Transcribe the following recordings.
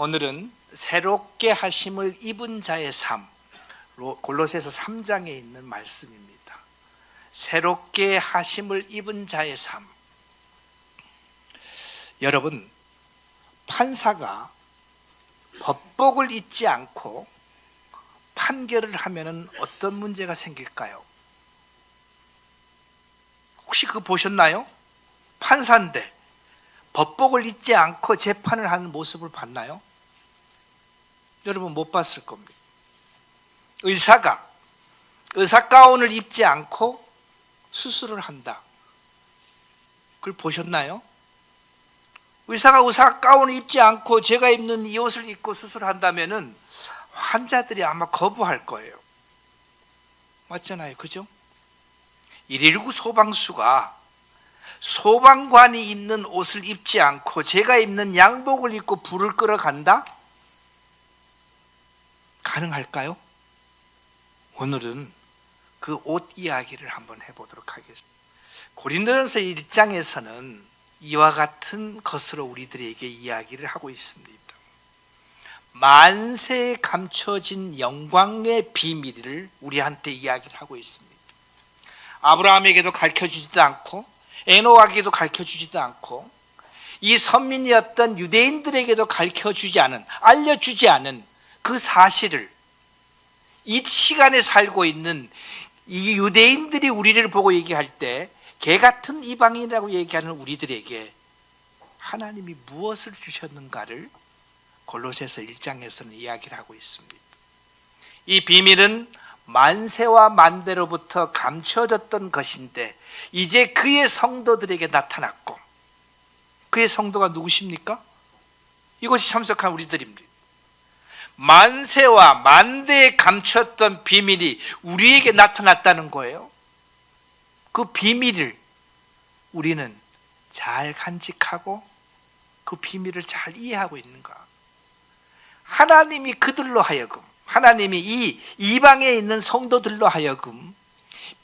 오늘은 새롭게 하심을 입은 자의 삶, 골로새서 3장에 있는 말씀입니다. 새롭게 하심을 입은 자의 삶. 여러분, 판사가 법복을 잊지 않고 판결을 하면 어떤 문제가 생길까요? 혹시 그거 보셨나요? 판사인데 법복을 잊지 않고 재판을 하는 모습을 봤나요? 여러분 못 봤을 겁니다. 의사가 의사 가운을 입지 않고 수술을 한다. 그걸 보셨나요? 의사가 의사 가운을 입지 않고 제가 입는 이 옷을 입고 수술한다면은 환자들이 아마 거부할 거예요. 맞잖아요, 그죠? 119 소방수가 소방관이 입는 옷을 입지 않고 제가 입는 양복을 입고 불을 끌어간다? 가능할까요? 오늘은 그 옷 이야기를 한번 해보도록 하겠습니다. 고린도전서 1장에서는 이와 같은 것으로 우리들에게 이야기를 하고 있습니다. 만세에 감춰진 영광의 비밀을 우리한테 이야기를 하고 있습니다. 아브라함에게도 가르쳐주지도 않고 에노아에게도 가르쳐주지도 않고 이 선민이었던 유대인들에게도 가르쳐주지 않은, 알려주지 않은 그 사실을 이 시간에 살고 있는 이 유대인들이 우리를 보고 얘기할 때 개같은 이방인이라고 얘기하는 우리들에게 하나님이 무엇을 주셨는가를 골로새서 1장에서는 이야기를 하고 있습니다. 이 비밀은 만세와 만대로부터 감춰졌던 것인데 이제 그의 성도들에게 나타났고, 그의 성도가 누구십니까? 이곳에 참석한 우리들입니다. 만세와 만대에 감췄던 비밀이 우리에게 나타났다는 거예요. 그 비밀을 우리는 잘 간직하고 그 비밀을 잘 이해하고 있는가? 하나님이 그들로 하여금, 하나님이 이 이방에 있는 성도들로 하여금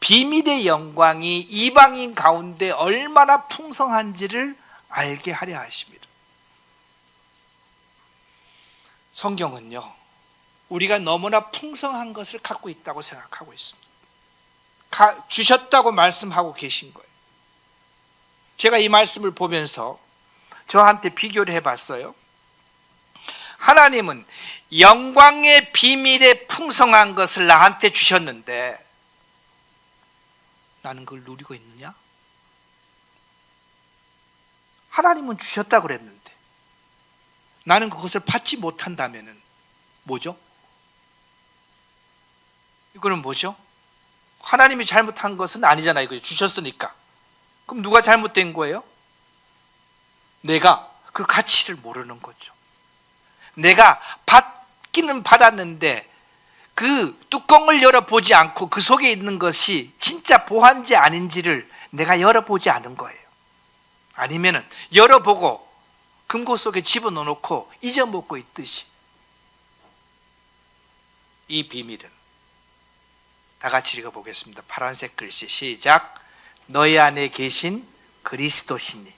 비밀의 영광이 이방인 가운데 얼마나 풍성한지를 알게 하려 하십니다. 성경은요, 우리가 너무나 풍성한 것을 갖고 있다고 생각하고 있습니다. 주셨다고 말씀하고 계신 거예요. 제가 이 말씀을 보면서 저한테 비교를 해봤어요. 하나님은 영광의 비밀에 풍성한 것을 나한테 주셨는데 나는 그걸 누리고 있느냐? 하나님은 주셨다고 그랬는데 나는 그것을 받지 못한다면은 뭐죠? 이거는 뭐죠? 하나님이 잘못한 것은 아니잖아요. 주셨으니까. 그럼 누가 잘못된 거예요? 내가 그 가치를 모르는 거죠. 내가 받기는 받았는데 그 뚜껑을 열어보지 않고 그 속에 있는 것이 진짜 보한지 아닌지를 내가 열어보지 않은 거예요. 아니면은 열어보고 금고 속에 집어넣어놓고 잊어먹고 있듯이. 이 비밀은 다 같이 읽어보겠습니다. 파란색 글씨 시작. 너희 안에 계신 그리스도시니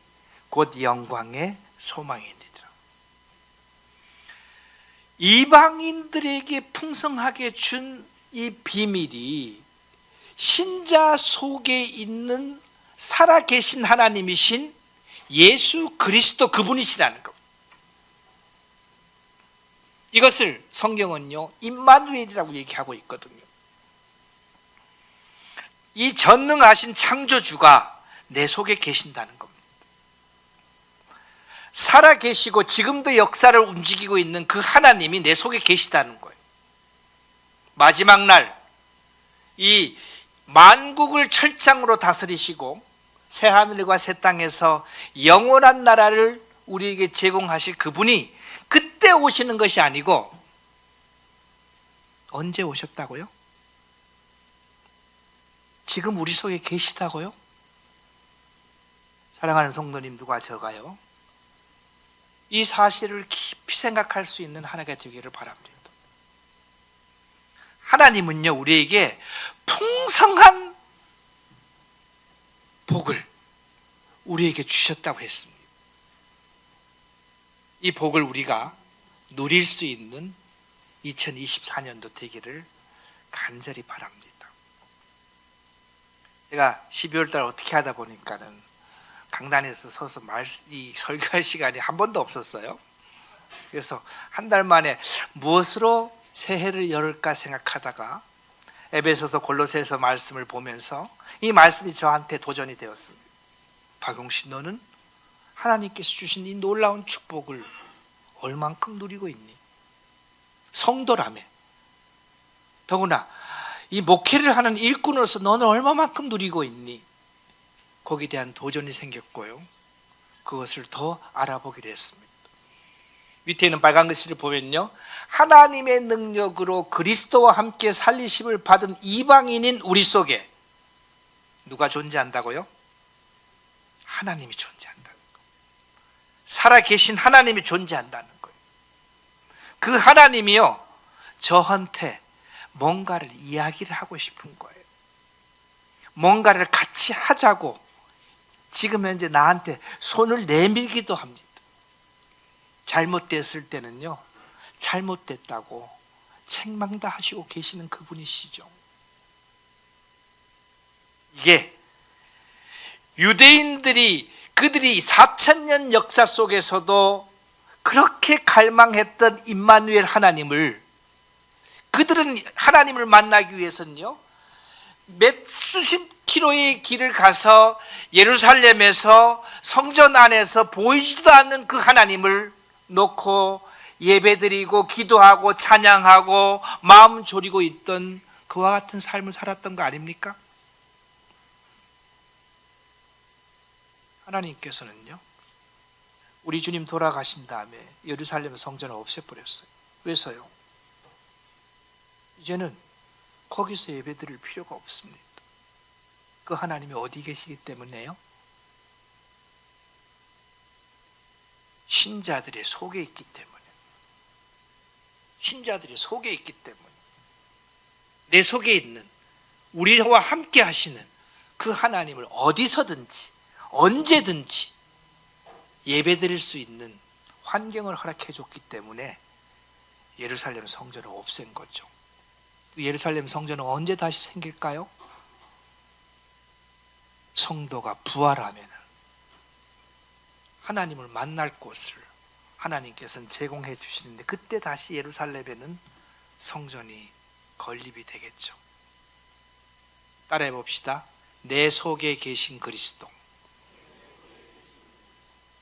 곧 영광의 소망이니라. 이방인들에게 풍성하게 준 이 비밀이 신자 속에 있는 살아계신 하나님이신 예수 그리스도 그분이시라는 것. 이것을 성경은요 임마누엘이라고 얘기하고 있거든요. 이 전능하신 창조주가 내 속에 계신다는 겁니다. 살아계시고 지금도 역사를 움직이고 있는 그 하나님이 내 속에 계시다는 거예요. 마지막 날 이 만국을 철장으로 다스리시고 새하늘과 새 땅에서 영원한 나라를 우리에게 제공하실 그분이 그때 오시는 것이 아니고 언제 오셨다고요? 지금 우리 속에 계시다고요? 사랑하는 성도님들과 저가요, 이 사실을 깊이 생각할 수 있는 하나가 되기를 바랍니다. 하나님은요 우리에게 풍성한 복을 우리에게 주셨다고 했습니다. 이 복을 우리가 누릴 수 있는 2024년도 되기를 간절히 바랍니다. 제가 12월 달 어떻게 하다 보니까는 강단에서 서서 이 설교할 시간이 한 번도 없었어요. 그래서 한 달 만에 무엇으로 새해를 열을까 생각하다가 에베소서 골로새서 말씀을 보면서 이 말씀이 저한테 도전이 되었습니다. 박용신, 너는 하나님께서 주신 이 놀라운 축복을 얼만큼 누리고 있니? 성도라며. 더구나 이 목회를 하는 일꾼으로서 너는 얼마만큼 누리고 있니? 거기에 대한 도전이 생겼고요. 그것을 더 알아보기로 했습니다. 밑에 있는 빨간 글씨를 보면요, 하나님의 능력으로 그리스도와 함께 살리심을 받은 이방인인 우리 속에 누가 존재한다고요? 하나님이 존재한다는 거예요. 살아계신 하나님이 존재한다는 거예요. 그 하나님이요, 저한테 뭔가를 이야기를 하고 싶은 거예요. 뭔가를 같이 하자고 지금 현재 나한테 손을 내밀기도 합니다. 잘못됐을 때는요, 잘못됐다고 책망도 하시고 계시는 그분이시죠. 이게 유대인들이 그들이 4,000년 역사 속에서도 그렇게 갈망했던 임마누엘 하나님을, 그들은 하나님을 만나기 위해서는요, 몇 수십 킬로의 길을 가서 예루살렘에서 성전 안에서 보이지도 않는 그 하나님을 놓고 예배드리고 기도하고 찬양하고 마음 졸이고 있던 그와 같은 삶을 살았던 거 아닙니까? 하나님께서는요, 우리 주님 돌아가신 다음에 예루살렘 성전을 없애버렸어요. 왜서요? 이제는 거기서 예배드릴 필요가 없습니다. 그 하나님이 어디 계시기 때문에요? 신자들의 속에 있기 때문에. 신자들의 속에 있기 때문에. 내 속에 있는, 우리와 함께 하시는 그 하나님을 어디서든지 언제든지 예배드릴 수 있는 환경을 허락해 줬기 때문에 예루살렘 성전을 없앤 거죠. 예루살렘 성전은 언제 다시 생길까요? 성도가 부활하면 하나님을 만날 곳을 하나님께서는 제공해 주시는데, 그때 다시 예루살렘에는 성전이 건립이 되겠죠. 따라해 봅시다. 내 속에 계신 그리스도.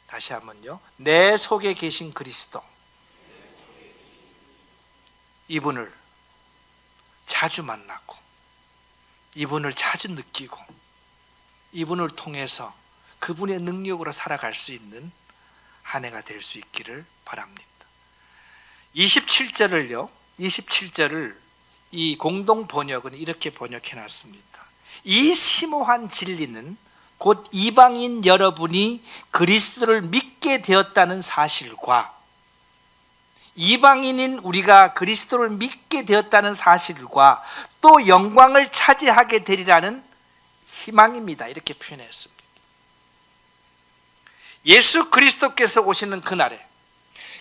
다시 한번요. 내 속에 계신 그리스도. 이분을 자주 만나고, 이분을 자주 느끼고, 이분을 통해서 그분의 능력으로 살아갈 수 있는 한 해가 될 수 있기를 바랍니다. 27절을요, 27절을 이 공동 번역은 이렇게 번역해 놨습니다. 이 심오한 진리는 곧 이방인 여러분이 그리스도를 믿게 되었다는 사실과, 이방인인 우리가 그리스도를 믿게 되었다는 사실과 또 영광을 차지하게 되리라는 희망입니다. 이렇게 표현했습니다. 예수 그리스도께서 오시는 그날에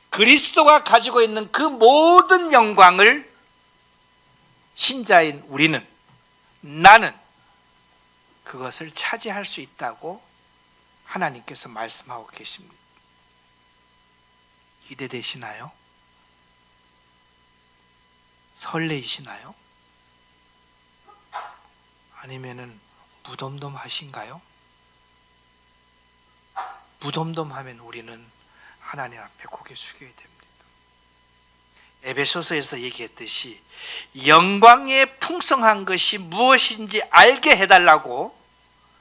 그리스도가 가지고 있는 그 모든 영광을 신자인 우리는, 나는 그것을 차지할 수 있다고 하나님께서 말씀하고 계십니다. 기대되시나요? 설레이시나요? 아니면은 무덤덤하신가요? 무덤덤하면 우리는 하나님 앞에 고개 숙여야 됩니다. 에베소서에서 얘기했듯이 영광의 풍성한 것이 무엇인지 알게 해달라고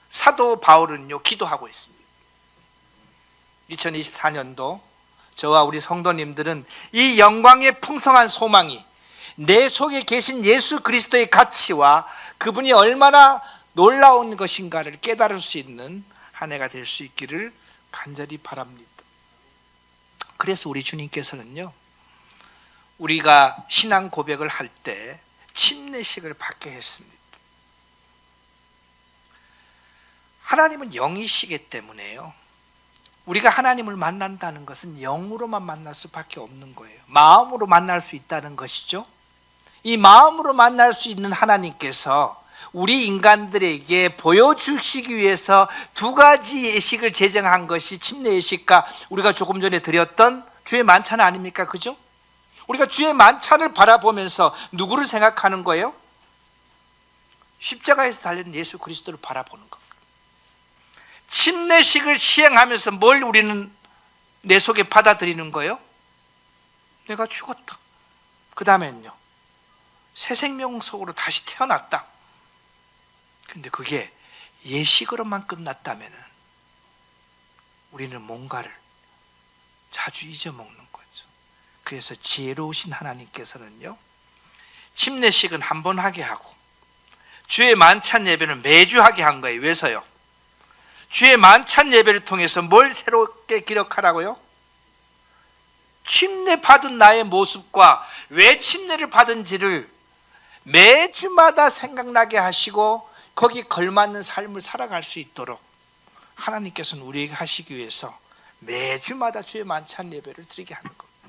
사도 바울은요 기도하고 있습니다. 2024년도 저와 우리 성도님들은 이 영광의 풍성한 소망이 내 속에 계신 예수 그리스도의 가치와 그분이 얼마나 놀라운 것인가를 깨달을 수 있는 한 해가 될 수 있기를 간절히 바랍니다. 그래서 우리 주님께서는요, 우리가 신앙 고백을 할 때 침례식을 받게 했습니다. 하나님은 영이시기 때문에요, 우리가 하나님을 만난다는 것은 영으로만 만날 수밖에 없는 거예요. 마음으로 만날 수 있다는 것이죠. 이 마음으로 만날 수 있는 하나님께서 우리 인간들에게 보여주시기 위해서 두 가지 예식을 제정한 것이 침례 예식과 우리가 조금 전에 드렸던 주의 만찬 아닙니까? 그죠? 우리가 주의 만찬을 바라보면서 누구를 생각하는 거예요? 십자가에서 달린 예수 그리스도를 바라보는 것. 침례식을 시행하면서 뭘 우리는 내 속에 받아들이는 거예요? 내가 죽었다. 그 다음에는요, 새 생명 속으로 다시 태어났다. 근데 그게 예식으로만 끝났다면 우리는 뭔가를 자주 잊어먹는 거죠. 그래서 지혜로우신 하나님께서는요, 침례식은 한 번 하게 하고 주의 만찬 예배는 매주 하게 한 거예요. 왜서요? 주의 만찬 예배를 통해서 뭘 새롭게 기록하라고요? 침례 받은 나의 모습과 왜 침례를 받은지를 매주마다 생각나게 하시고 거기에 걸맞는 삶을 살아갈 수 있도록 하나님께서는 우리에게 하시기 위해서 매주마다 주의 만찬 예배를 드리게 하는 겁니다.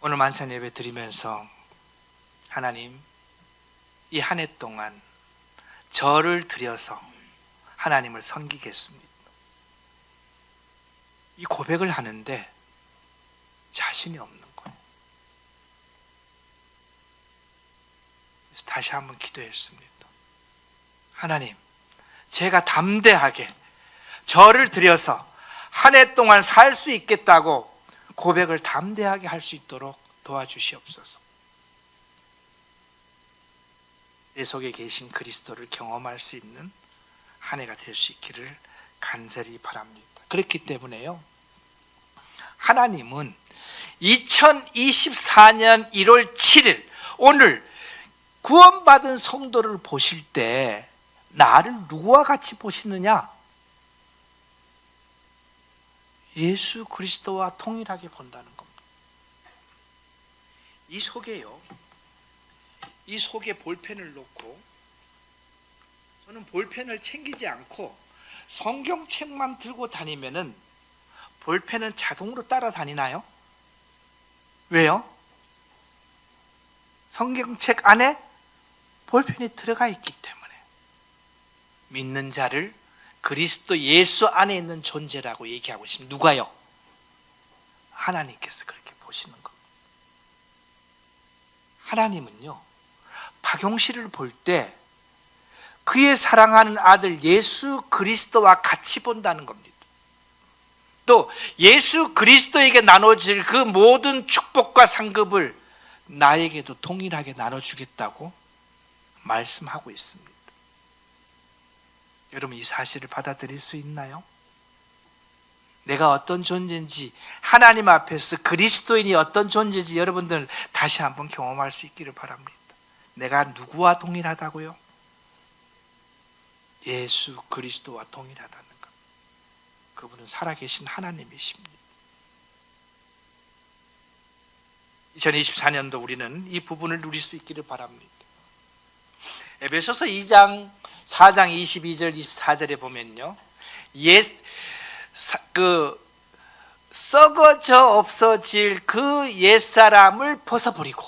오늘 만찬 예배 드리면서 하나님, 이 한 해 동안 저를 드려서 하나님을 섬기겠습니다. 이 고백을 하는데 자신이 없는 거예요. 그래서 다시 한번 기도했습니다. 하나님, 제가 담대하게 저를 드려서 한 해 동안 살 수 있겠다고 고백을 담대하게 할 수 있도록 도와주시옵소서. 내 속에 계신 그리스도를 경험할 수 있는 한 해가 될 수 있기를 간절히 바랍니다. 그렇기 때문에요, 하나님은 2024년 1월 7일 오늘 구원받은 성도를 보실 때 나를 누구와 같이 보시느냐? 예수 그리스도와 동일하게 본다는 겁니다. 이 속에 볼펜을 놓고, 저는 볼펜을 챙기지 않고 성경책만 들고 다니면은 볼펜은 자동으로 따라다니나요? 왜요? 성경책 안에 볼펜이 들어가 있기 때문에. 믿는 자를 그리스도 예수 안에 있는 존재라고 얘기하고 있습니다. 누가요? 하나님께서 그렇게 보시는 겁니다. 하나님은요, 박용실을 볼 때 그의 사랑하는 아들 예수 그리스도와 같이 본다는 겁니다. 또 예수 그리스도에게 나눠질 그 모든 축복과 상급을 나에게도 동일하게 나눠주겠다고 말씀하고 있습니다. 여러분, 이 사실을 받아들일 수 있나요? 내가 어떤 존재인지, 하나님 앞에서 그리스도인이 어떤 존재인지 여러분들 다시 한번 경험할 수 있기를 바랍니다. 내가 누구와 동일하다고요? 예수 그리스도와 동일하다는 것. 그분은 살아계신 하나님이십니다. 2024년도 우리는 이 부분을 누릴 수 있기를 바랍니다. 에베소서 2장 4장 22절 24절에 보면요, 썩어져 없어질 그 옛사람을 벗어버리고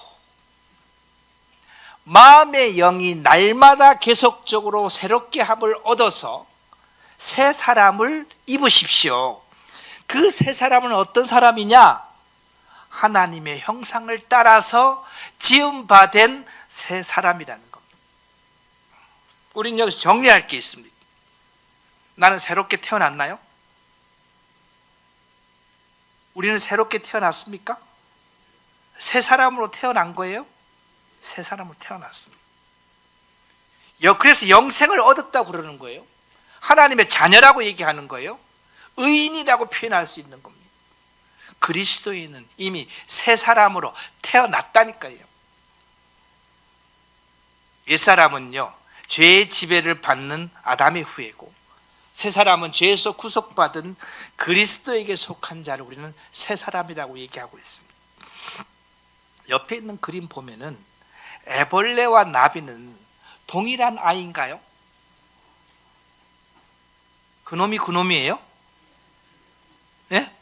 마음의 영이 날마다 계속적으로 새롭게 함을 얻어서 새 사람을 입으십시오. 그 새 사람은 어떤 사람이냐? 하나님의 형상을 따라서 지음받은 새 사람이라는 겁니다. 우리는 여기서 정리할 게 있습니다. 나는 새롭게 태어났나요? 우리는 새롭게 태어났습니까? 새 사람으로 태어난 거예요? 새 사람으로 태어났습니다. 그래서 영생을 얻었다고 그러는 거예요. 하나님의 자녀라고 얘기하는 거예요. 의인이라고 표현할 수 있는 겁니다. 그리스도인은 이미 새 사람으로 태어났다니까요. 옛사람은요, 죄의 지배를 받는 아담의 후예고, 새 사람은 죄에서 구속받은 그리스도에게 속한 자를 우리는 새 사람이라고 얘기하고 있습니다. 옆에 있는 그림 보면은 애벌레와 나비는 동일한 아이인가요? 그놈이에요? 예?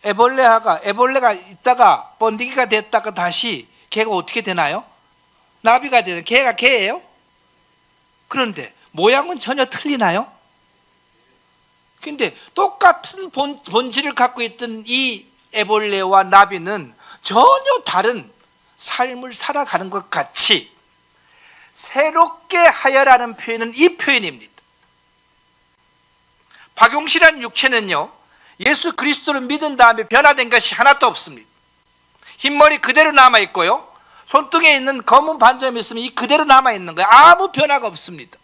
애벌레가 있다가 번데기가 됐다가 다시 걔가 어떻게 되나요? 나비가 되는 걔가 걔예요? 그런데 모양은 전혀 틀리나요? 근데 똑같은 본질을 갖고 있던 이 애벌레와 나비는 전혀 다른 삶을 살아가는 것 같이 새롭게 하여라는 표현은 이 표현입니다. 박용실한 육체는요, 예수 그리스도를 믿은 다음에 변화된 것이 하나도 없습니다. 흰머리 그대로 남아있고요, 손등에 있는 검은 반점이 있으면 이 그대로 남아있는 거예요. 아무 변화가 없습니다.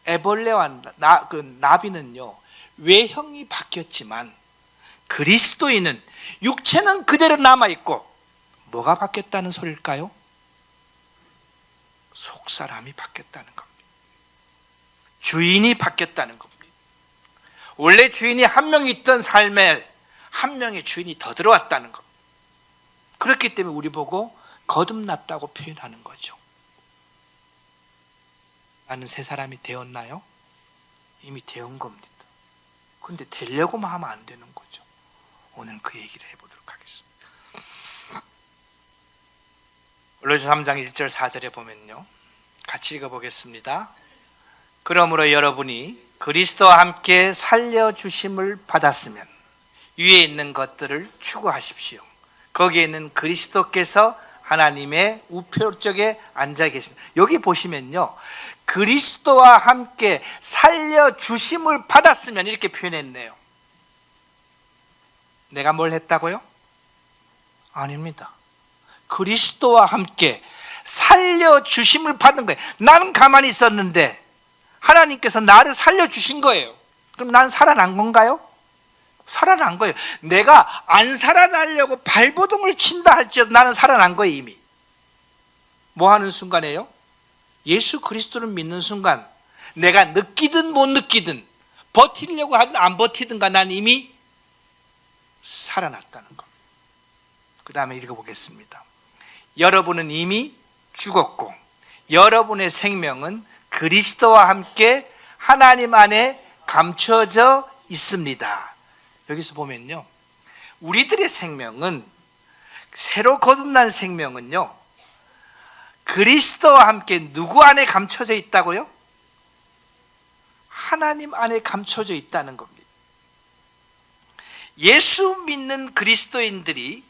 애벌레와 나비는요, 외형이 바뀌었지만 그리스도인은 육체는 그대로 남아있고 뭐가 바뀌었다는 소리일까요? 속사람이 바뀌었다는 겁니다. 주인이 바뀌었다는 겁니다. 원래 주인이 한 명이 있던 삶에 한 명의 주인이 더 들어왔다는 겁니다. 그렇기 때문에 우리 보고 거듭났다고 표현하는 거죠. 나는 새 사람이 되었나요? 이미 되은 겁니다. 그런데 되려고만 하면 안 되는 거죠. 오늘 그 얘기를 해보도록 하겠습니다. 골로새 3장 1절 4절에 보면요, 같이 읽어보겠습니다. 그러므로 여러분이 그리스도와 함께 살려주심을 받았으면 위에 있는 것들을 추구하십시오. 거기에 있는 그리스도께서 하나님의 우편쪽에 앉아 계십니다. 여기 보시면요, 그리스도와 함께 살려주심을 받았으면 이렇게 표현했네요. 내가 뭘 했다고요? 아닙니다. 그리스도와 함께 살려주심을 받은 거예요. 나는 가만히 있었는데 하나님께서 나를 살려주신 거예요. 그럼 난 살아난 건가요? 살아난 거예요. 내가 안 살아나려고 발버둥을 친다 할지라도 나는 살아난 거예요. 이미. 뭐 하는 순간에요? 예수 그리스도를 믿는 순간, 내가 느끼든 못 느끼든 버티려고 하든 안 버티든가 난 이미 살아났다는 겁니다. 그 다음에 읽어보겠습니다. 여러분은 이미 죽었고 여러분의 생명은 그리스도와 함께 하나님 안에 감춰져 있습니다. 여기서 보면요, 우리들의 생명은, 새로 거듭난 생명은요, 그리스도와 함께 누구 안에 감춰져 있다고요? 하나님 안에 감춰져 있다는 겁니다. 예수 믿는 그리스도인들이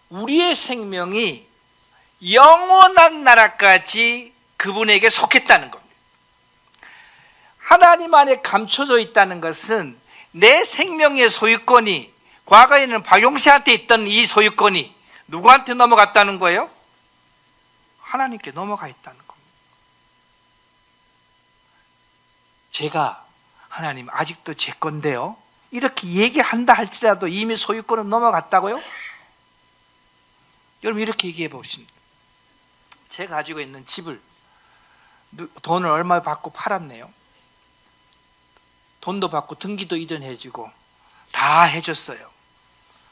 우리의 생명이 영원한 나라까지 그분에게 속했다는 겁니다. 하나님 안에 감춰져 있다는 것은 내 생명의 소유권이, 과거에는 박용씨한테 있던 이 소유권이 누구한테 넘어갔다는 거예요? 하나님께 넘어가 있다는 겁니다. 제가 하나님 아직도 제 건데요, 이렇게 얘기한다 할지라도 이미 소유권은 넘어갔다고요? 여러분, 이렇게 얘기해 보십니다. 제가 가지고 있는 집을 돈을 얼마 받고 팔았네요. 돈도 받고 등기도 이전해주고 다 해줬어요.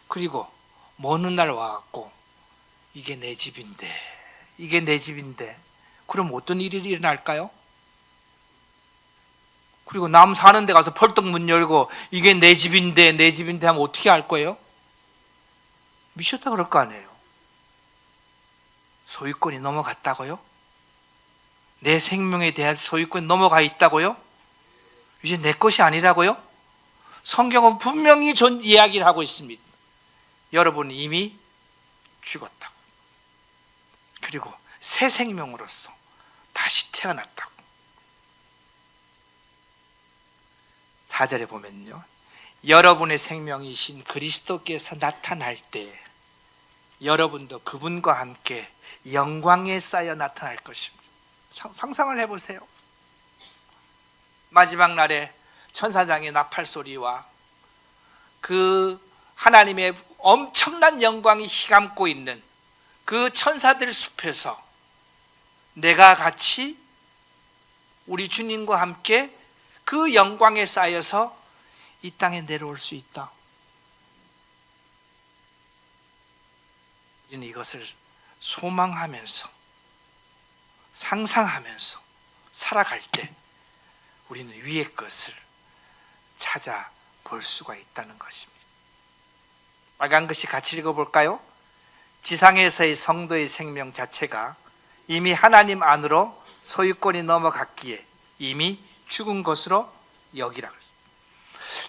그리고 먼 날 와갖고 이게 내 집인데 그럼 어떤 일이 일어날까요? 그리고 남 사는 데 가서 펄떡 문 열고 이게 내 집인데 하면 어떻게 할 거예요? 미쳤다 그럴 거 아니에요. 소유권이 넘어갔다고요? 내 생명에 대한 소유권이 넘어가 있다고요? 이제 내 것이 아니라고요? 성경은 분명히 이야기를 하고 있습니다. 여러분은 이미 죽었다고, 그리고 새 생명으로서 다시 태어났다고. 4절에 보면요, 여러분의 생명이신 그리스도께서 나타날 때 여러분도 그분과 함께 영광에 쌓여 나타날 것입니다. 상상을 해보세요. 마지막 날에 천사장의 나팔 소리와 그 하나님의 엄청난 영광이 휘감고 있는 그 천사들 숲에서 내가 같이 우리 주님과 함께 그 영광에 쌓여서 이 땅에 내려올 수 있다. 우리는 이것을 소망하면서 상상하면서 살아갈 때 우리는 위의 것을 찾아볼 수가 있다는 것입니다. 빨간 글씨 같이 읽어볼까요? 지상에서의 성도의 생명 자체가 이미 하나님 안으로 소유권이 넘어갔기에 이미 죽은 것으로 여기라.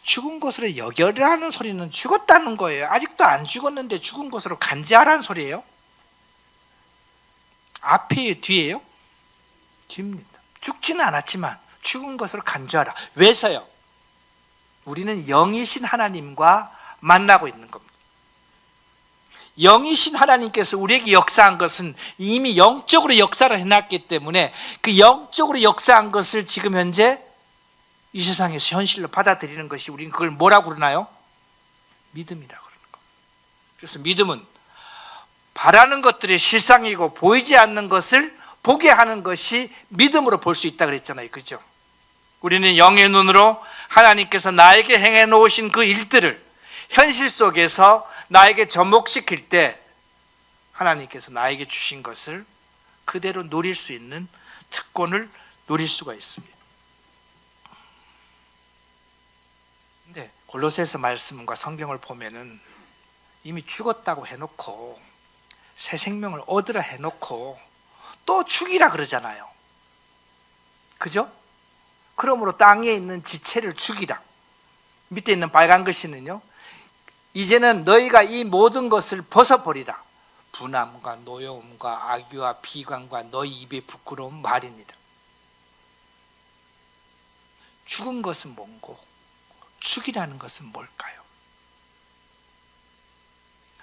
죽은 것으로 여겨라는 소리는 죽었다는 거예요. 아직도 안 죽었는데 죽은 것으로 간지하라는 소리예요. 앞이에요, 뒤에요? 뒤입니다. 죽지는 않았지만 죽은 것으로 간주하라. 왜서요? 우리는 영이신 하나님과 만나고 있는 겁니다. 영이신 하나님께서 우리에게 역사한 것은 이미 영적으로 역사를 해놨기 때문에 그 영적으로 역사한 것을 지금 현재 이 세상에서 현실로 받아들이는 것이 우리는 그걸 뭐라고 그러나요? 믿음이라고 그러는 겁니다. 그래서 믿음은 바라는 것들이 실상이고 보이지 않는 것을 보게 하는 것이 믿음으로 볼 수 있다 그랬잖아요. 그죠? 우리는 영의 눈으로 하나님께서 나에게 행해 놓으신 그 일들을 현실 속에서 나에게 접목시킬 때 하나님께서 나에게 주신 것을 그대로 누릴 수 있는 특권을 누릴 수가 있습니다. 근데 골로새서 말씀과 성경을 보면은 이미 죽었다고 해놓고 새 생명을 얻으라 해놓고 또 죽이라 그러잖아요. 그죠? 그러므로 땅에 있는 지체를 죽이라. 밑에 있는 빨간 글씨는요, 이제는 너희가 이 모든 것을 벗어버리라. 분함과 노여움과 악의와 비관과 너희 입의 부끄러운 말입니다. 죽은 것은 뭔고? 죽이라는 것은 뭘까요?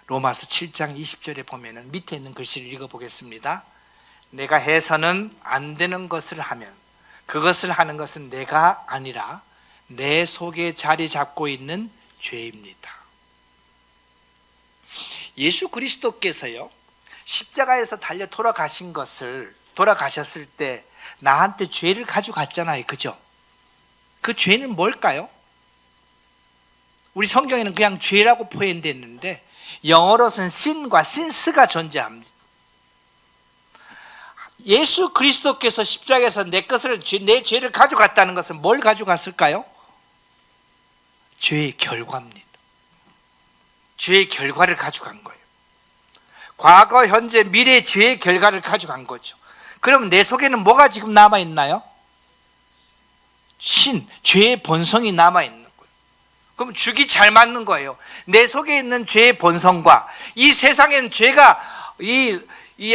로마서 7장 20절에 보면은 밑에 있는 글씨를 읽어보겠습니다. 내가 해서는 안 되는 것을 하면 그것을 하는 것은 내가 아니라 내 속에 자리 잡고 있는 죄입니다. 예수 그리스도께서요, 십자가에서 달려 돌아가셨을 때 나한테 죄를 가져갔잖아요. 그죠? 그 죄는 뭘까요? 우리 성경에는 그냥 죄라고 표현됐는데 영어로서는 sin과 sins가 존재합니다. 예수 그리스도께서 십자가에서 내 죄를 가져갔다는 것은 뭘 가져갔을까요? 죄의 결과입니다. 죄의 결과를 가져간 거예요. 과거, 현재, 미래의 죄의 결과를 가져간 거죠. 그럼 내 속에는 뭐가 지금 남아있나요? 죄의 본성이 남아있는 거예요. 그럼 죽이 잘 맞는 거예요. 내 속에 있는 죄의 본성과 이 세상에는 죄가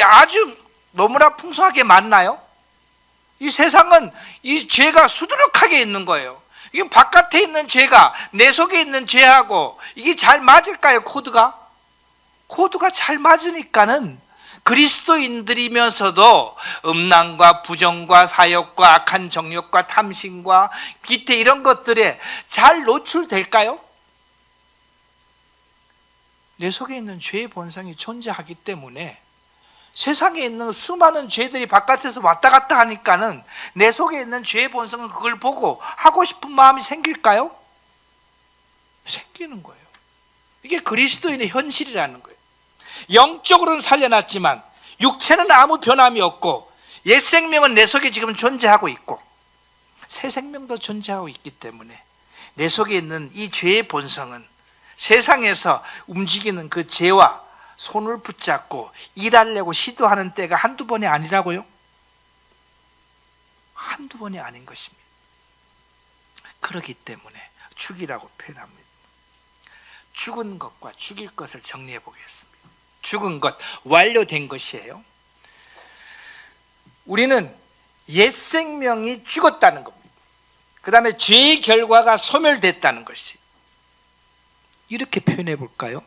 아주 너무나 풍성하게 많나요? 이 세상은 이 죄가 수두룩하게 있는 거예요. 이게 바깥에 있는 죄가 내 속에 있는 죄하고 이게 잘 맞을까요? 코드가 잘 맞으니까는 그리스도인들이면서도 음란과 부정과 사욕과 악한 정욕과 탐심과 기태 이런 것들에 잘 노출될까요? 내 속에 있는 죄의 본성이 존재하기 때문에 세상에 있는 수많은 죄들이 바깥에서 왔다 갔다 하니까는 내 속에 있는 죄의 본성은 그걸 보고 하고 싶은 마음이 생길까요? 생기는 거예요. 이게 그리스도인의 현실이라는 거예요. 영적으로는 살려놨지만 육체는 아무 변함이 없고 옛 생명은 내 속에 지금 존재하고 있고 새 생명도 존재하고 있기 때문에 내 속에 있는 이 죄의 본성은 세상에서 움직이는 그 죄와 손을 붙잡고 일하려고 시도하는 때가 한두 번이 아니라고요? 한두 번이 아닌 것입니다. 그렇기 때문에 죽이라고 표현합니다. 죽은 것과 죽일 것을 정리해 보겠습니다. 죽은 것, 완료된 것이에요. 우리는 옛 생명이 죽었다는 겁니다. 그 다음에 죄의 결과가 소멸됐다는 것이. 이렇게 표현해 볼까요?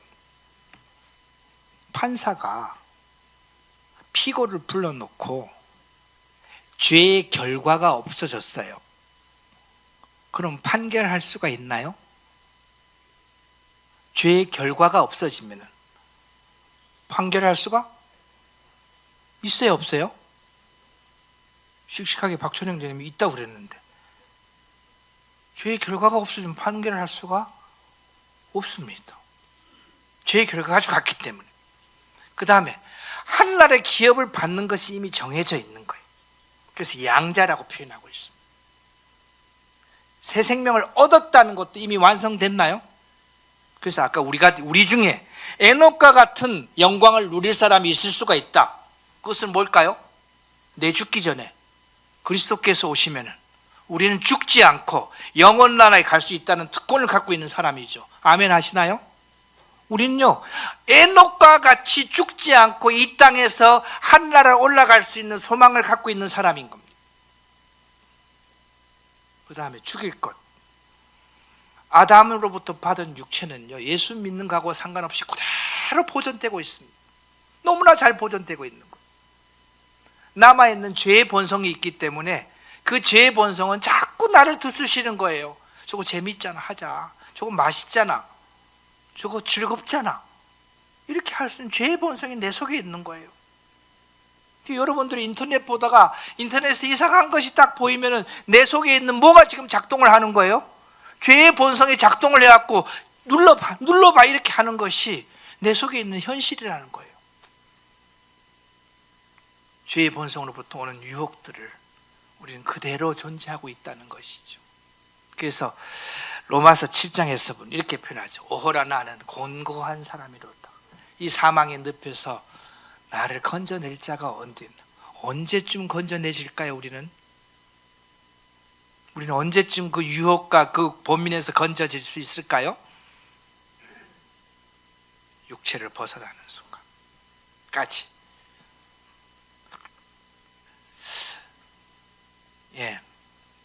판사가 피고를 불러놓고 죄의 결과가 없어졌어요. 그럼 판결할 수가 있나요? 죄의 결과가 없어지면 판결할 수가 있어요, 없어요? 씩씩하게 박철영 대님이 있다고 그랬는데 죄의 결과가 없어지면 판결을 할 수가 없습니다. 죄의 결과가 가져갔기 때문에. 그 다음에 하늘나라의 기업을 받는 것이 이미 정해져 있는 거예요. 그래서 양자라고 표현하고 있습니다. 새 생명을 얻었다는 것도 이미 완성됐나요? 그래서 아까 우리 중에 에녹과 같은 영광을 누릴 사람이 있을 수가 있다. 그것은 뭘까요? 내 죽기 전에 그리스도께서 오시면 우리는 죽지 않고 영원 나라에 갈 수 있다는 특권을 갖고 있는 사람이죠. 아멘 하시나요? 우리는요, 에녹과 같이 죽지 않고 이 땅에서 하늘나라에 올라갈 수 있는 소망을 갖고 있는 사람인 겁니다. 그 다음에 죽일 것. 아담으로부터 받은 육체는요, 예수 믿는 거하고 상관없이 그대로 보존되고 있습니다. 너무나 잘 보존되고 있는 거예요. 남아있는 죄의 본성이 있기 때문에 그 죄의 본성은 자꾸 나를 두수시는 거예요. 저거 재밌잖아, 하자. 저거 맛있잖아. 저거 즐겁잖아. 이렇게 할 수 있는 죄의 본성이 내 속에 있는 거예요. 여러분들이 인터넷 보다가 인터넷에 이상한 것이 딱 보이면은 내 속에 있는 뭐가 지금 작동을 하는 거예요? 죄의 본성이 작동을 해갖고 눌러봐 이렇게 하는 것이 내 속에 있는 현실이라는 거예요. 죄의 본성으로부터 오는 유혹들을 우리는 그대로 존재하고 있다는 것이죠. 그래서 로마서 7장에서 이렇게 표현하죠. 오호라 나는 곤고한 사람이로다. 이 사망의 늪에서 나를 건져낼 자가 언제쯤 건져내실까요? 우리는 언제쯤 그 유혹과 그 범인에서 건져질 수 있을까요? 육체를 벗어나는 순간까지.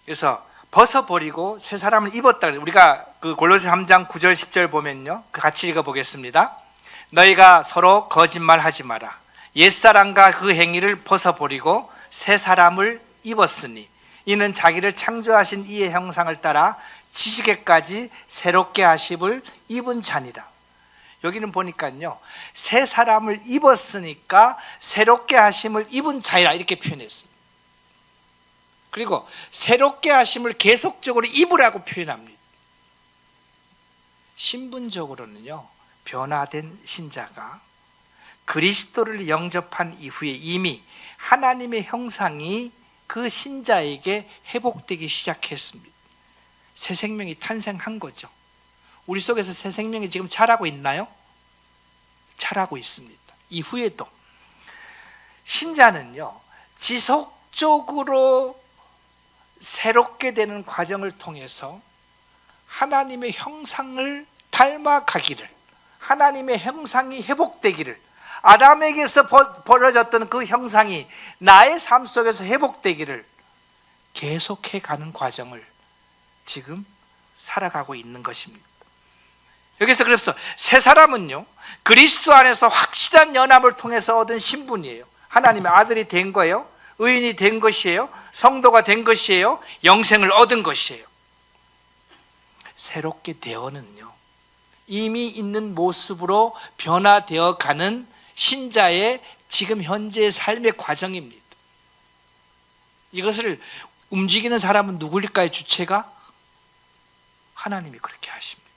그래서 벗어버리고 새 사람을 입었다. 우리가 그 골로새 3장 9절 10절 보면요, 같이 읽어보겠습니다. 너희가 서로 거짓말하지 마라. 옛사람과 그 행위를 벗어버리고 새 사람을 입었으니 이는 자기를 창조하신 이의 형상을 따라 지식에까지 새롭게 하심을 입은 자니라. 여기는 보니까요, 새 사람을 입었으니까 새롭게 하심을 입은 자이라 이렇게 표현했습니다. 그리고 새롭게 하심을 계속적으로 입으라고 표현합니다. 신분적으로는요, 변화된 신자가 그리스도를 영접한 이후에 이미 하나님의 형상이 그 신자에게 회복되기 시작했습니다. 새 생명이 탄생한 거죠. 우리 속에서 새 생명이 지금 자라고 있나요? 자라고 있습니다. 이후에도 신자는요, 지속적으로 새롭게 되는 과정을 통해서 하나님의 형상을 닮아가기를, 하나님의 형상이 회복되기를, 아담에게서 벌어졌던 그 형상이 나의 삶 속에서 회복되기를 계속해가는 과정을 지금 살아가고 있는 것입니다. 여기서 그래서 새 사람은요, 그리스도 안에서 확실한 연합을 통해서 얻은 신분이에요. 하나님의 아들이 된 거예요. 의인이 된 것이에요. 성도가 된 것이에요. 영생을 얻은 것이에요. 새롭게 되어는요, 이미 있는 모습으로 변화되어 가는 신자의 지금 현재의 삶의 과정입니다. 이것을 움직이는 사람은 누구일까요? 주체가? 하나님이 그렇게 하십니다.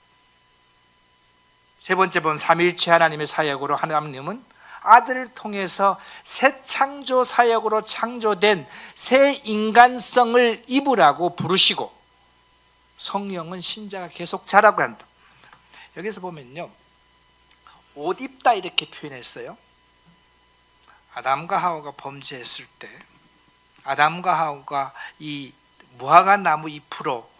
세 번째 본 삼위일체 하나님의 사역으로 하나님은 아들을 통해서 새 창조 사역으로 창조된 새 인간성을 입으라고 부르시고, 성령은 신자가 계속 자라고 한다. 여기서 보면요, 옷 입다 이렇게 표현했어요. 아담과 하와가 범죄했을 때 아담과 하와가 이 무화과 나무 잎으로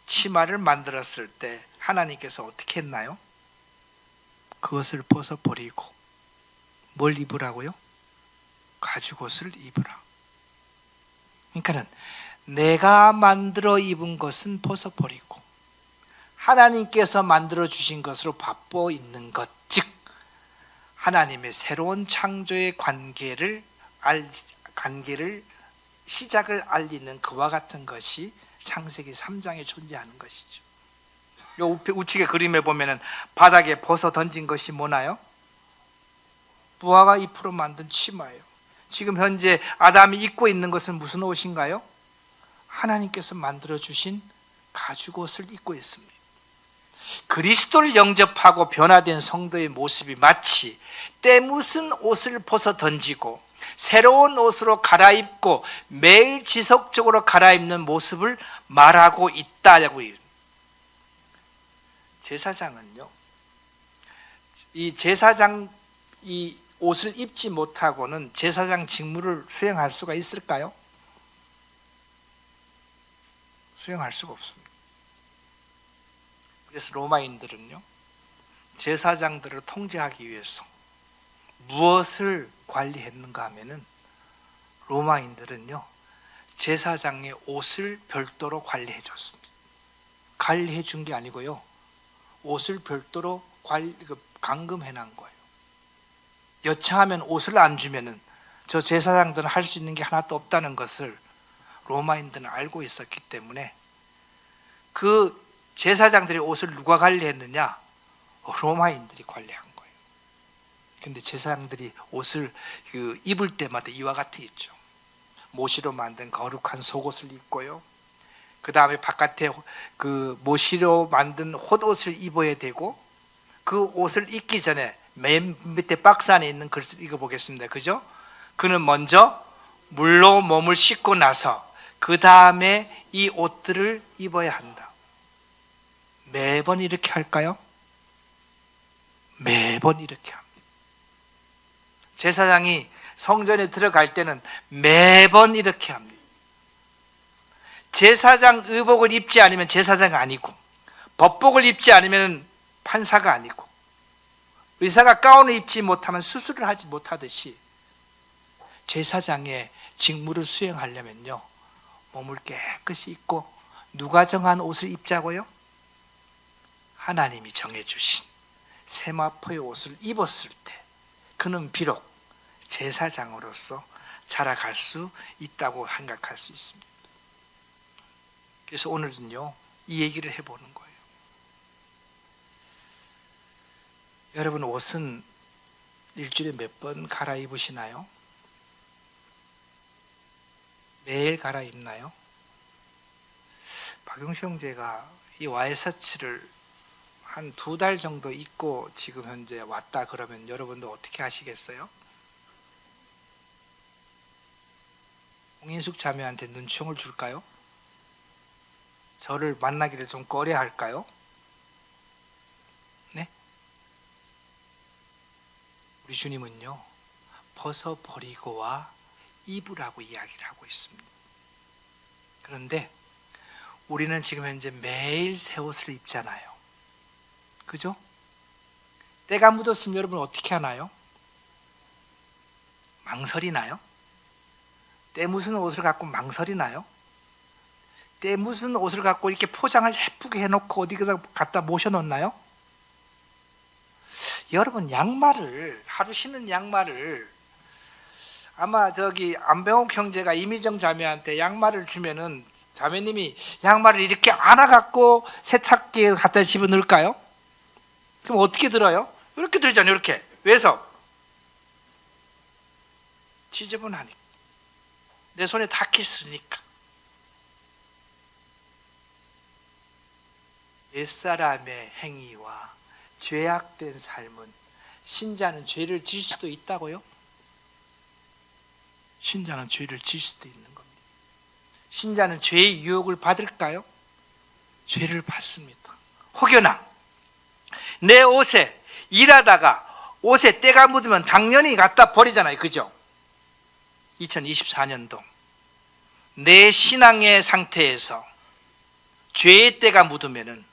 치마를 만들었을 때 하나님께서 어떻게 했나요? 그것을 벗어버리고 뭘 입으라고요? 가죽옷을 입으라. 그러니까는 내가 만들어 입은 것은 벗어버리고 하나님께서 만들어 주신 것으로 바꿔 있는 것, 즉 하나님의 새로운 창조의 관계를 시작을 알리는 그와 같은 것이 창세기 3장에 존재하는 것이죠. 요 우측의 그림에 보면은 바닥에 벗어 던진 것이 뭐나요? 무화과 잎으로 만든 치마예요. 지금 현재 아담이 입고 있는 것은 무슨 옷인가요? 하나님께서 만들어 주신 가죽옷을 입고 있습니다. 그리스도를 영접하고 변화된 성도의 모습이 마치 때 묻은 옷을 벗어 던지고 새로운 옷으로 갈아입고 매일 지속적으로 갈아입는 모습을 말하고 있다라고. 제사장은요, 이 제사장 이 옷을 입지 못하고는 제사장 직무를 수행할 수가 있을까요? 수행할 수가 없습니다. 그래서 로마인들은요, 제사장들을 통제하기 위해서 무엇을 관리했는가 하면은, 로마인들은요, 제사장의 옷을 별도로 관리해 줬습니다. 관리해 준 게 아니고요, 옷을 별도로 감금해 놓은 거예요. 여차하면 옷을 안 주면은 저 제사장들은 할 수 있는 게 하나도 없다는 것을 로마인들은 알고 있었기 때문에, 그 제사장들의 옷을 누가 관리했느냐? 로마인들이 관리한 거예요. 근데 제사장들이 옷을 입을 때마다 이와 같이 있죠. 모시로 만든 거룩한 속옷을 입고요, 그 다음에 바깥에 그 모시로 만든 홑옷을 입어야 되고, 그 옷을 입기 전에 맨 밑에 박스 안에 있는 글을 읽어보겠습니다. 그죠? 그는 먼저 물로 몸을 씻고 나서 그 다음에 이 옷들을 입어야 한다. 매번 이렇게 할까요? 매번 이렇게 합니다. 제사장이 성전에 들어갈 때는 매번 이렇게 합니다. 제사장 의복을 입지 않으면 제사장이 아니고, 법복을 입지 않으면 판사가 아니고, 의사가 가운을 입지 못하면 수술을 하지 못하듯이 제사장의 직무를 수행하려면요, 몸을 깨끗이 입고, 누가 정한 옷을 입자고요? 하나님이 정해주신 세마포의 옷을 입었을 때 그는 비록 제사장으로서 자라갈 수 있다고 생각할 수 있습니다. 그래서 오늘은요, 이 얘기를 해보는 거예요. 여러분, 옷은 일주일에 몇 번 갈아입으시나요? 매일 갈아입나요? 박용수 형제가 이 와이셔츠를 한 2달 정도 입고 지금 현재 왔다 그러면 여러분도 어떻게 하시겠어요? 홍인숙 자매한테 눈총을 줄까요? 저를 만나기를 좀 꺼려 할까요? 네? 우리 주님은요, 벗어버리고와 입으라고 이야기를 하고 있습니다. 그런데 우리는 지금 현재 매일 새 옷을 입잖아요. 그죠? 때가 묻었으면 여러분 어떻게 하나요? 망설이나요? 때 무슨 옷을 갖고 망설이나요? 때 무슨 옷을 갖고 이렇게 포장을 예쁘게 해놓고 어디다 갖다 모셔놓나요? 여러분, 양말을, 하루 신는 양말을, 아마 저기 안병옥 형제가 이미정 자매한테 양말을 주면은 자매님이 양말을 이렇게 안아갖고 세탁기에 갖다 집어넣을까요? 그럼 어떻게 들어요? 이렇게 들잖아요. 이렇게. 왜서? 지저분하니까. 내 손에 닿기 싫으니까. 옛사람의 행위와 죄악된 삶은 신자는 죄를 질 수도 있다고요? 신자는 죄를 질 수도 있는 겁니다. 신자는 죄의 유혹을 받을까요? 죄를 받습니다. 혹여나 내 옷에 일하다가 옷에 때가 묻으면 당연히 갖다 버리잖아요. 그죠? 2024년도 내 신앙의 상태에서 죄의 때가 묻으면은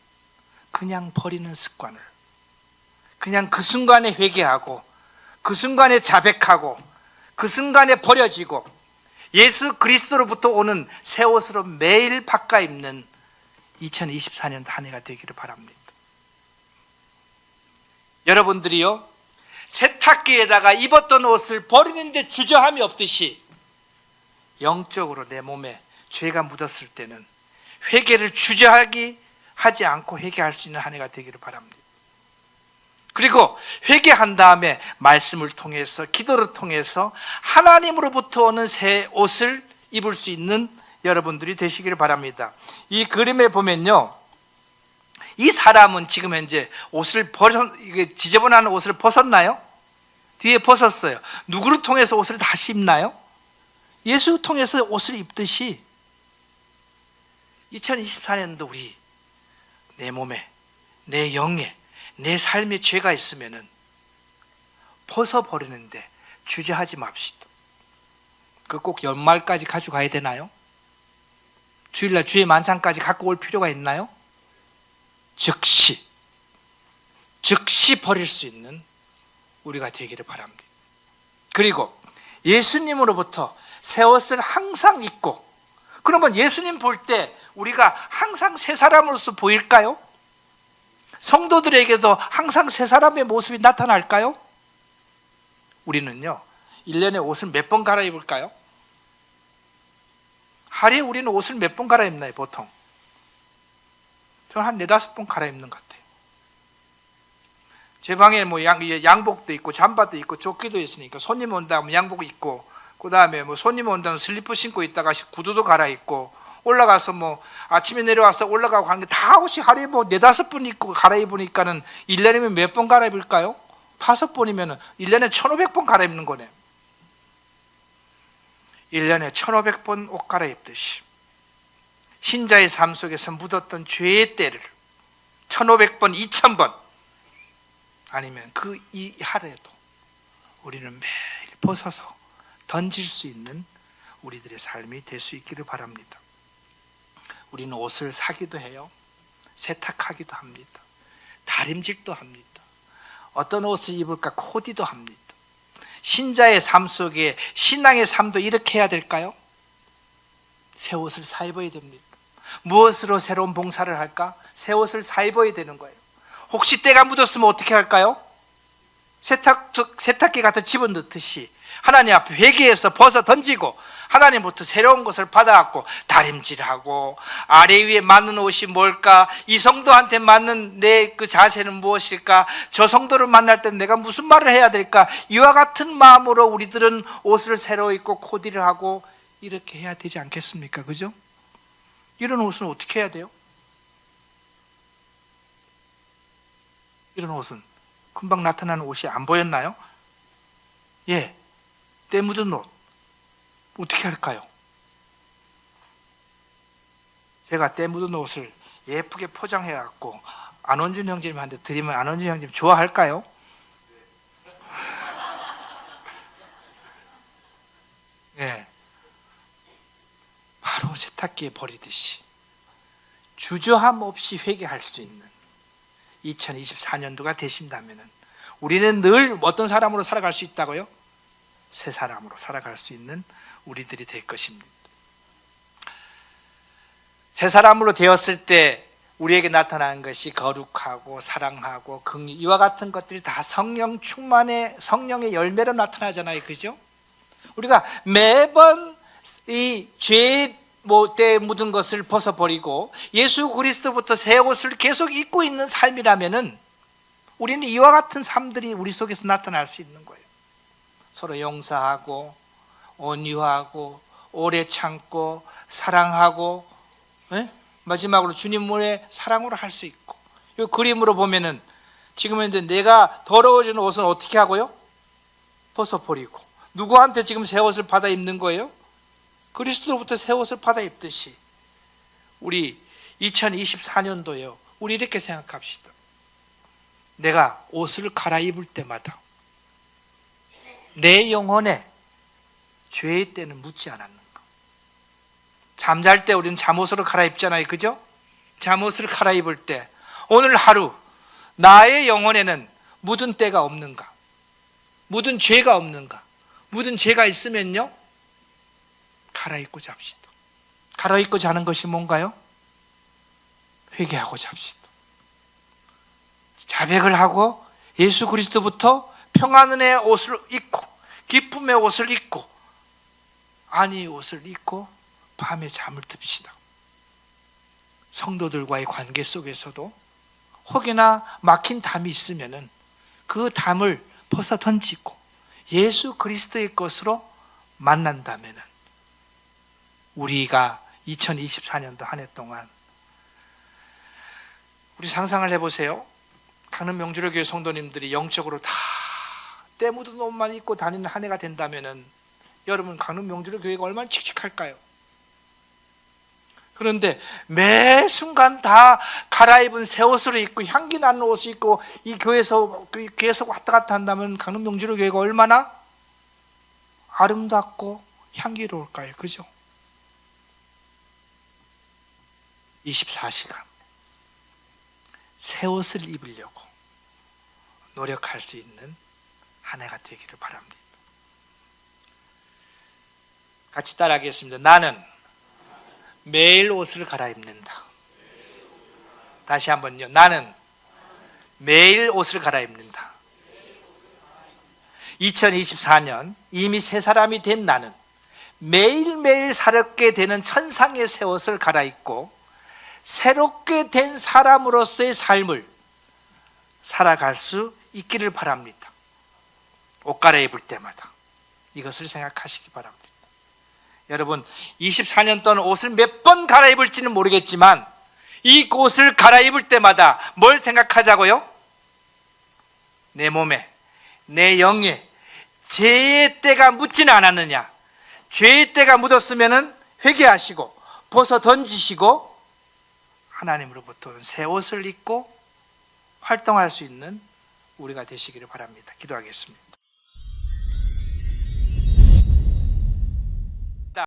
그냥 버리는 습관을, 그냥 그 순간에 회개하고 그 순간에 자백하고 그 순간에 버려지고 예수 그리스도로부터 오는 새 옷으로 매일 바꿔 입는 2024년 한 해가 되기를 바랍니다. 여러분들이요, 세탁기에다가 입었던 옷을 버리는데 주저함이 없듯이 영적으로 내 몸에 죄가 묻었을 때는 회개를 하지 않고 회개할 수 있는 한 해가 되기를 바랍니다. 그리고 회개한 다음에 말씀을 통해서, 기도를 통해서 하나님으로부터 오는 새 옷을 입을 수 있는 여러분들이 되시기를 바랍니다. 이 그림에 보면요, 이 사람은 지금 현재 옷을 지저분한 옷을 벗었나요? 뒤에 벗었어요. 누구를 통해서 옷을 다시 입나요? 예수 통해서 옷을 입듯이 2024년도 우리 내 몸에, 내 영에, 내 삶에 죄가 있으면은 벗어버리는데 주저하지 맙시다. 그 꼭 연말까지 가져가야 되나요? 주일날 주의 만찬까지 갖고 올 필요가 있나요? 즉시 버릴 수 있는 우리가 되기를 바랍니다. 그리고 예수님으로부터 새 옷을 항상 입고, 그러면 예수님 볼 때 우리가 항상 새 사람으로서 보일까요? 성도들에게도 항상 새 사람의 모습이 나타날까요? 우리는요, 1년에 옷을 몇 번 갈아입을까요? 하루에 우리는 옷을 몇 번 갈아입나요, 보통? 저는 한 4-5번 갈아입는 것 같아요. 제 방에 뭐 양복도 있고 잠바도 있고 조끼도 있으니까 손님 온다면 양복 입고, 그 다음에 뭐 손님 온다면 슬리퍼 신고 있다가 구두도 갈아입고, 올라가서 뭐 아침에 내려와서 올라가고 하는 게 다 옷이 하루에 뭐 4-5번 입고 갈아입으니까는 1년이면 몇 번 갈아입을까요? 5번이면 1년에 1,500번 갈아입는 거네. 1년에 1,500번 옷 갈아입듯이 신자의 삶 속에서 묻었던 죄의 때를 1,500번, 2,000번 아니면 그 이하에도 우리는 매일 벗어서 던질 수 있는 우리들의 삶이 될 수 있기를 바랍니다. 우리는 옷을 사기도 해요. 세탁하기도 합니다. 다림질도 합니다. 어떤 옷을 입을까 코디도 합니다. 신자의 삶 속에 신앙의 삶도 이렇게 해야 될까요? 새 옷을 사 입어야 됩니다. 무엇으로 새로운 봉사를 할까? 새 옷을 사 입어야 되는 거예요. 혹시 때가 묻었으면 어떻게 할까요? 세탁기 갖다 집어넣듯이 하나님 앞에 회개해서 벗어 던지고 하나님부터 새로운 것을 받아갖고 다림질하고, 아래 위에 맞는 옷이 뭘까? 이 성도한테 맞는 내 그 자세는 무엇일까? 저 성도를 만날 때 내가 무슨 말을 해야 될까? 이와 같은 마음으로 우리들은 옷을 새로 입고 코디를 하고 이렇게 해야 되지 않겠습니까? 그죠? 이런 옷은 어떻게 해야 돼요? 이런 옷은 금방 나타나는 옷이 안 보였나요? 예, 때 묻은 옷 어떻게 할까요? 제가 때 묻은 옷을 예쁘게 포장해갖고 안원준 형제님한테 드리면 안원준 형제님 좋아할까요? 예, 바로 세탁기에 버리듯이 주저함 없이 회개할 수 있는 2024년도가 되신다면 우리는 늘 어떤 사람으로 살아갈 수 있다고요? 새 사람으로 살아갈 수 있는 우리들이 될 것입니다. 새 사람으로 되었을 때 우리에게 나타나는 것이 거룩하고 사랑하고 긍휼, 이와 같은 것들이 다 성령 충만의 성령의 열매로 나타나잖아요. 그죠? 우리가 매번 이 죄의 때 묻은 것을 벗어버리고 예수 그리스도부터 새 옷을 계속 입고 있는 삶이라면은 우리는 이와 같은 삶들이 우리 속에서 나타날 수 있는 거예요. 서로 용서하고 온유하고 오래 참고 사랑하고, 예? 마지막으로 주님의 사랑으로 할 수 있고, 이 그림으로 보면은 지금 이제 내가 더러워진 옷은 어떻게 하고요? 벗어버리고, 누구한테 지금 새 옷을 받아 입는 거예요? 그리스도로부터 새 옷을 받아 입듯이 우리 2024년도요 우리 이렇게 생각합시다. 내가 옷을 갈아입을 때마다 내 영혼에 죄의 때는 묻지 않았는가. 잠잘 때 우리는 잠옷으로 갈아입잖아요. 그죠? 잠옷을 갈아입을 때 오늘 하루 나의 영혼에는 묻은 때가 없는가? 묻은 죄가 없는가? 묻은 죄가 있으면요 갈아입고 잡시다. 갈아입고 자는 것이 뭔가요? 회개하고 잡시다. 자백을 하고 예수 그리스도부터 평안의 옷을 입고 기쁨의 옷을 입고 안위의 옷을 입고 밤에 잠을 듭시다. 성도들과의 관계 속에서도 혹여나 막힌 담이 있으면은 그 담을 벗어 던지고 예수 그리스도의 것으로 만난다면은 우리가 2024년도 한 해 동안 우리 상상을 해보세요. 강릉 명주로교회 성도님들이 영적으로 다 때 묻은 옷만 입고 다니는 한 해가 된다면은 여러분 강릉 명절 교회가 얼마나 칙칙할까요? 그런데 매 순간 다 갈아입은 새 옷을 입고 향기 나는 옷을 입고 이 교회에서 계속 왔다 갔다 한다면 강릉 명절 교회가 얼마나 아름답고 향기로울까요? 그죠? 24시간 새 옷을 입으려고 노력할 수 있는 한 해가 되기를 바랍니다. 같이 따라하겠습니다. 나는 매일 옷을 갈아입는다. 다시 한번요. 나는 매일 옷을 갈아입는다. 2024년 이미 새 사람이 된 나는 매일매일 새롭게 되는 천상의 새 옷을 갈아입고 새롭게 된 사람으로서의 삶을 살아갈 수 있기를 바랍니다. 옷 갈아입을 때마다 이것을 생각하시기 바랍니다. 여러분 24년 동안 옷을 몇 번 갈아입을지는 모르겠지만 이 옷을 갈아입을 때마다 뭘 생각하자고요? 내 몸에 내 영에 죄의 때가 묻지는 않았느냐. 죄의 때가 묻었으면 회개하시고 벗어 던지시고 하나님으로부터 새 옷을 입고 활동할 수 있는 우리가 되시기를 바랍니다. 기도하겠습니다.